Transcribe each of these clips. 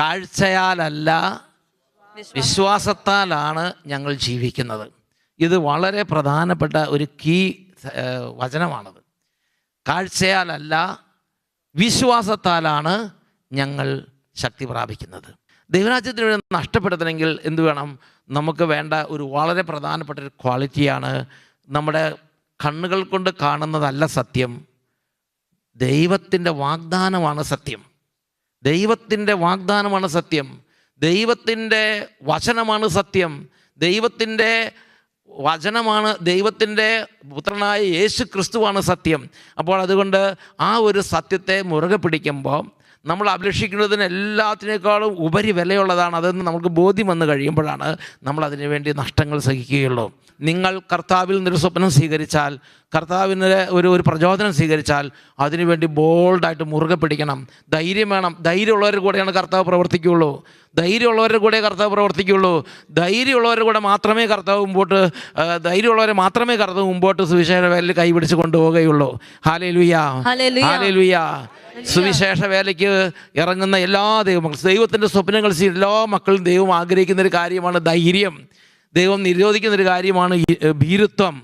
കാഴ്ചയാലല്ല വിശ്വാസത്താലാണ് ഞങ്ങൾ ജീവിക്കുന്നത്. ഇത് വളരെ പ്രധാനപ്പെട്ട ഒരു വചനമാണത്. കാഴ്ചയാലല്ല വിശ്വാസത്താലാണ് ഞങ്ങൾ ശക്തി പ്രാപിക്കുന്നത്. ദൈവരാജ്യത്തിന് വേണ്ടി നഷ്ടപ്പെടുത്തണമെങ്കിൽ എന്ത് വേണം? നമുക്ക് വേണ്ട ഒരു വളരെ പ്രധാനപ്പെട്ട ഒരു ക്വാളിറ്റിയാണ്, നമ്മുടെ കണ്ണുകൾ കൊണ്ട് കാണുന്നതല്ല സത്യം, ദൈവത്തിൻ്റെ വാഗ്ദാനമാണ് സത്യം. ദൈവത്തിൻ്റെ വാഗ്ദാനമാണ് സത്യം. ദൈവത്തിൻ്റെ വചനമാണ് സത്യം. ദൈവത്തിൻ്റെ വചനമാണ്, ദൈവത്തിൻ്റെ പുത്രനായ യേശു ക്രിസ്തുവാണ് സത്യം. അപ്പോൾ അതുകൊണ്ട് ആ ഒരു സത്യത്തെ മുറുകെ പിടിക്കുമ്പോൾ നമ്മൾ അഭിലഷിക്കുന്നതിന് എല്ലാത്തിനേക്കാളും ഉപരി വിലയുള്ളതാണ് അതെന്ന് നമുക്ക് ബോധ്യം വന്നു കഴിയുമ്പോഴാണ് നമ്മൾ അതിനു വേണ്ടി നഷ്ടങ്ങൾ സഹിക്കുകയുള്ളൂ. നിങ്ങൾ കർത്താവിൽ നിന്നൊരു സ്വപ്നം സ്വീകരിച്ചാൽ, കർത്താവിൻ്റെ ഒരു പ്രചോദനം സ്വീകരിച്ചാൽ അതിനുവേണ്ടി ബോൾഡായിട്ട് മുറുകെ പിടിക്കണം. ധൈര്യം വേണം. ധൈര്യമുള്ളവരുടെ കൂടെയാണ് കർത്താവ് പ്രവർത്തിക്കുകയുള്ളൂ. ധൈര്യമുള്ളവരുടെ കൂടെ കർത്താവ് പ്രവർത്തിക്കുകയുള്ളൂ. ധൈര്യമുള്ളവരുടെ കൂടെ മാത്രമേ ധൈര്യമുള്ളവരെ മാത്രമേ കർത്താവ് മുമ്പോട്ട് സുവിശേഷ വേലയിൽ കൈപിടിച്ച് കൊണ്ടുപോവുകയുള്ളൂ. Hallelujah, hallelujah. സുവിശേഷ വേലയ്ക്ക് ഇറങ്ങുന്ന എല്ലാ ദൈവത്തിൻ്റെ സ്വപ്നങ്ങൾ എല്ലാ മക്കളും ദൈവം ആഗ്രഹിക്കുന്നൊരു കാര്യമാണ് ധൈര്യം. ദൈവം നിരോധിക്കുന്നൊരു കാര്യമാണ് ഭീരുത്വം.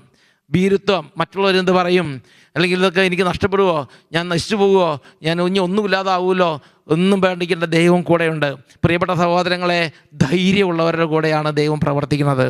മറ്റുള്ളവരെന്ത് പറയും, അല്ലെങ്കിൽ ഇതൊക്കെ എനിക്ക് നഷ്ടപ്പെടുമോ, ഞാൻ നശിച്ചു പോകുമോ, ഞാൻ ഇനി ഒന്നുമില്ലാതാവുമല്ലോ, ഒന്നും പേടിക്കേണ്ട, ദൈവം കൂടെയുണ്ട്. പ്രിയപ്പെട്ട സഹോദരങ്ങളെ, ധൈര്യമുള്ളവരുടെ കൂടെയാണ് ദൈവം പ്രവർത്തിക്കുന്നത്.